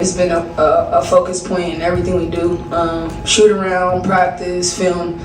has been a focus point in everything we do. Shoot around, practice, film.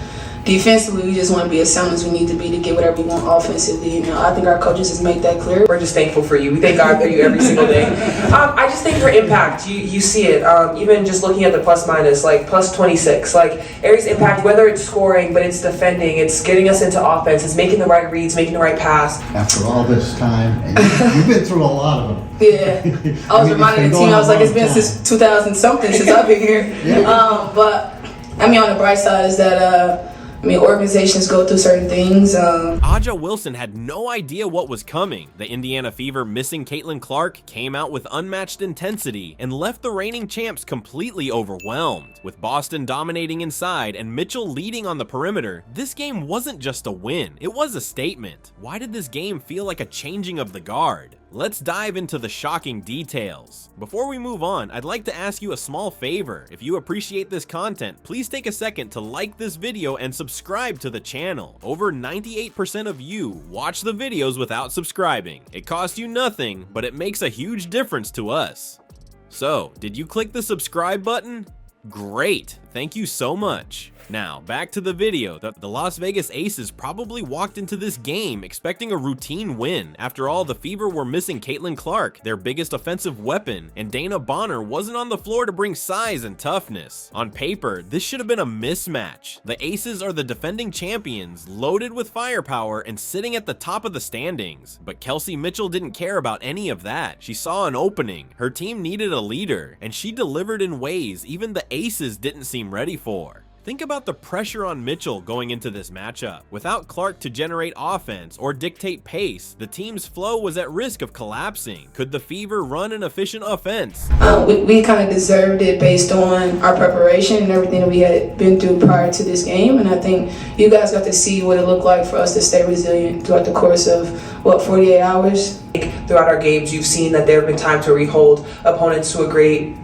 Defensively, we just want to be as sound as we need to be to get whatever we want offensively. I think our coaches just make that clear. We're just thankful for you. We thank God for you every single day. I just think her impact, you see it. Even just looking at the plus minus, like plus 26. Like Aries' impact, whether it's scoring, but it's defending, it's getting us into offense, it's making the right reads, making the right pass. After all this time, and you've been through a lot of them. Yeah, I was reminding the team, I was like, it's been since 2000 something since I've been here. Yeah. But I mean, on the bright side is that organizations go through certain things. A'ja Wilson had no idea what was coming. The Indiana Fever missing Caitlin Clark came out with unmatched intensity and left the reigning champs completely overwhelmed. With Boston dominating inside and Mitchell leading on the perimeter, this game wasn't just a win, it was a statement. Why did this game feel like a changing of the guard? Let's dive into the shocking details. Before we move on, I'd like to ask you a small favor. If you appreciate this content, please take a second to like this video and subscribe to the channel. Over 98% of you watch the videos without subscribing. It costs you nothing, but it makes a huge difference to us. So, did you click the subscribe button? Great, thank you so much. Now, back to the video. The Las Vegas Aces probably walked into this game expecting a routine win. After all, the Fever were missing Caitlin Clark, their biggest offensive weapon, and Dana Bonner wasn't on the floor to bring size and toughness. On paper, this should have been a mismatch. The Aces are the defending champions, loaded with firepower and sitting at the top of the standings. But Kelsey Mitchell didn't care about any of that. She saw an opening. Her team needed a leader, and she delivered in ways even the Aces didn't seem ready for. Think about the pressure on Mitchell going into this matchup. Without Clark to generate offense or dictate pace, the team's flow was at risk of collapsing. Could the Fever run an efficient offense? We kind of deserved it based on our preparation and everything that we had been through prior to this game, and I think you guys got to see what it looked like for us to stay resilient throughout the course of, 48 hours? Throughout our games, you've seen that there have been times where we hold opponents to a great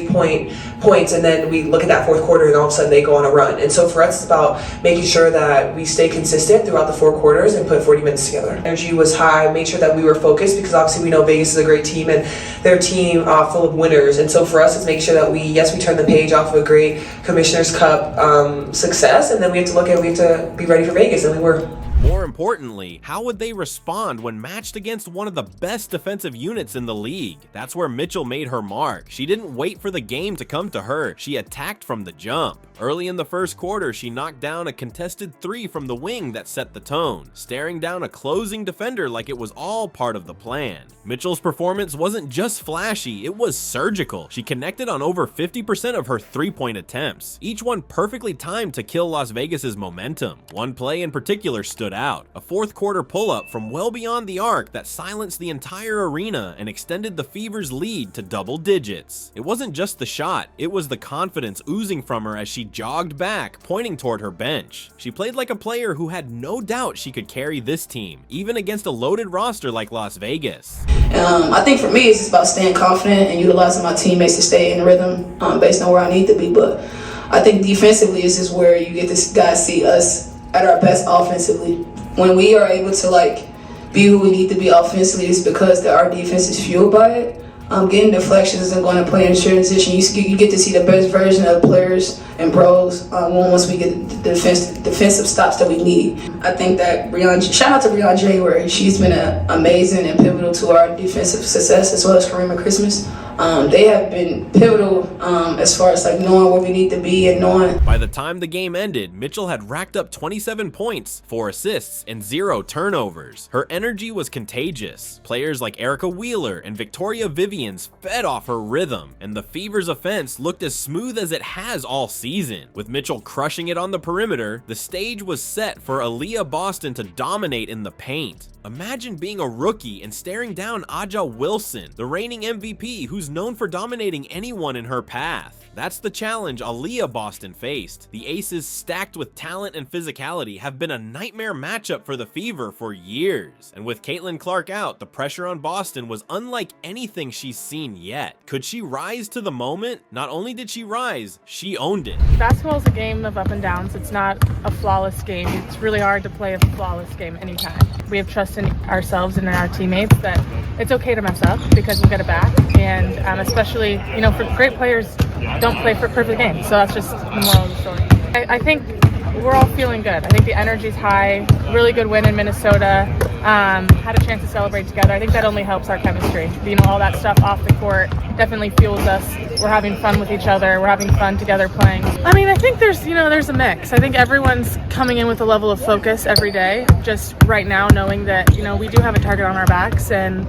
points, and then we look at that fourth quarter and all of a sudden they go on a run. And so for us, it's about making sure that we stay consistent throughout the 4 quarters and put 40 minutes together. Energy was high, made sure that we were focused, because obviously we know Vegas is a great team and their team full of winners. And so for us, it's make sure that we turn the page off of a great Commissioner's Cup success, and then we have to be ready for Vegas, and we were. More importantly, how would they respond when matched against one of the best defensive units in the league? That's where Mitchell made her mark. She didn't wait for the game to come to her. She attacked from the jump. Early in the first quarter, she knocked down a contested 3 from the wing that set the tone, staring down a closing defender like it was all part of the plan. Mitchell's performance wasn't just flashy, it was surgical. She connected on over 50% of her 3-point attempts, each one perfectly timed to kill Las Vegas's momentum. One play in particular stood out, a fourth quarter pull-up from well beyond the arc that silenced the entire arena and extended the Fever's lead to double digits. It wasn't just the shot, it was the confidence oozing from her as she jogged back, pointing toward her bench. She played like a player who had no doubt she could carry this team, even against a loaded roster like Las Vegas. I think for me, it's just about staying confident and utilizing my teammates to stay in rhythm based on where I need to be. But I think defensively is just where you get to guys see us at our best offensively. When we are able to be who we need to be offensively, it's because our defense is fueled by it. Getting deflections and going to play in transition, you get to see the best version of the players and pros once we get the defensive stops that we need. I think that shout out to Breon January. She's been amazing and pivotal to our defensive success, as well as Karima Christmas. They have been pivotal as far as knowing where we need to be and knowing. By the time the game ended, Mitchell had racked up 27 points, 4 assists, and 0 turnovers. Her energy was contagious. Players like Erica Wheeler and Victoria Vivians fed off her rhythm, and the Fever's offense looked as smooth as it has all season. With Mitchell crushing it on the perimeter, the stage was set for Aliyah Boston to dominate in the paint. Imagine being a rookie and staring down A'ja Wilson, the reigning MVP who's known for dominating anyone in her path. That's the challenge Aliyah Boston faced. The Aces, stacked with talent and physicality, have been a nightmare matchup for the Fever for years. And with Caitlin Clark out, the pressure on Boston was unlike anything she's seen yet. Could she rise to the moment? Not only did she rise, she owned it. Basketball is a game of up and downs. It's not a flawless game. It's really hard to play a flawless game anytime. We have trust trust in ourselves and in our teammates that it's okay to mess up because we'll get it back. And especially, you know, for great players don't play for perfect games. So that's just the moral of the story. I think we're all feeling good. I think the energy's high. Really good win in Minnesota. Had a chance to celebrate together. I think that only helps our chemistry. You know, all that stuff off the court definitely fuels us. We're having fun with each other. We're having fun together playing. I mean, I think there's a mix. I think everyone's coming in with a level of focus every day. Just right now, knowing that, you know, we do have a target on our backs and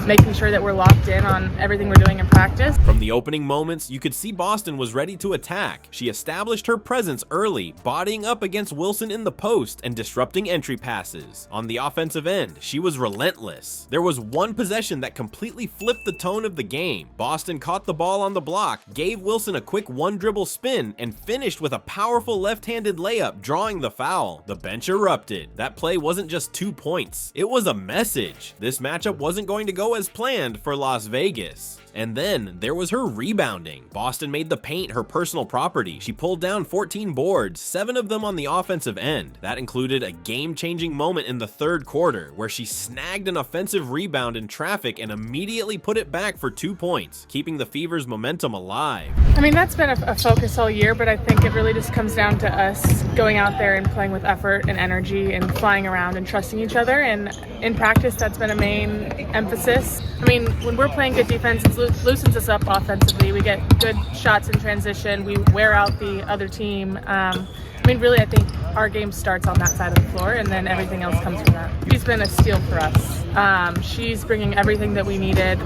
making sure that we're locked in on everything we're doing in practice. From the opening moments, you could see Boston was ready to attack. She established her presence early, bodying up against Wilson in the post and disrupting entry passes. On the offensive end, she was relentless. There was one possession that completely flipped the tone of the game. Boston caught the ball on the block, gave Wilson a quick one-dribble spin, and finished with a powerful left-handed layup, drawing the foul. The bench erupted. That play wasn't just 2 points. It was a message. This matchup wasn't going to go as planned for Las Vegas. And then there was her rebounding. Boston made the paint her personal property. She pulled down 14 boards, 7 of them on the offensive end. That included a game-changing moment in the third quarter where she snagged an offensive rebound in traffic and immediately put it back for 2 points, keeping the Fever's momentum alive. I mean, that's been a focus all year, but I think it really just comes down to us going out there and playing with effort and energy and flying around and trusting each other. And in practice, that's been a main emphasis. I mean, when we're playing good defense, it loosens us up offensively. We get good shots in transition. We wear out the other team. I mean, really, I think our game starts on that side of the floor, and then everything else comes from that. She's been a steal for us. She's bringing everything that we needed.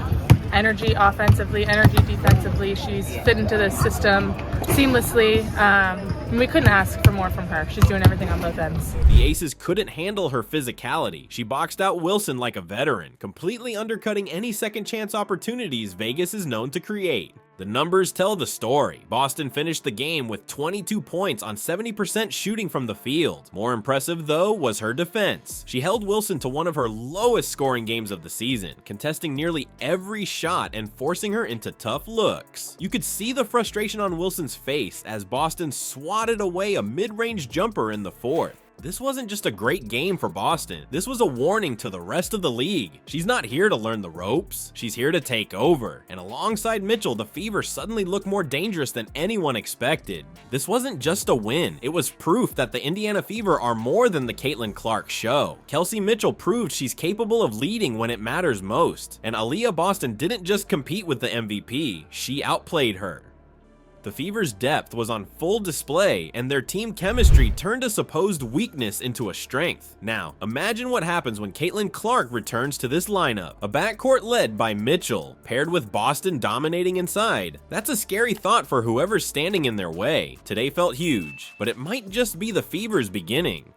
Energy offensively, energy defensively. She's fit into the system seamlessly. And we couldn't ask for more from her. She's doing everything on both ends. The Aces couldn't handle her physicality. She boxed out Wilson like a veteran, completely undercutting any second chance opportunities Vegas is known to create. The numbers tell the story. Boston finished the game with 22 points on 70% shooting from the field. More impressive, though, was her defense. She held Wilson to one of her lowest scoring games of the season, contesting nearly every shot and forcing her into tough looks. You could see the frustration on Wilson's face as Boston swatted away a mid-range jumper in the fourth. This wasn't just a great game for Boston. This was a warning to the rest of the league. She's not here to learn the ropes. She's here to take over. And alongside Mitchell, the Fever suddenly looked more dangerous than anyone expected. This wasn't just a win. It was proof that the Indiana Fever are more than the Caitlin Clark show. Kelsey Mitchell proved she's capable of leading when it matters most. And Aliyah Boston didn't just compete with the MVP. She outplayed her. The Fever's depth was on full display, and their team chemistry turned a supposed weakness into a strength. Now, imagine what happens when Caitlin Clark returns to this lineup. A backcourt led by Mitchell, paired with Boston dominating inside. That's a scary thought for whoever's standing in their way. Today felt huge, but it might just be the Fever's beginning.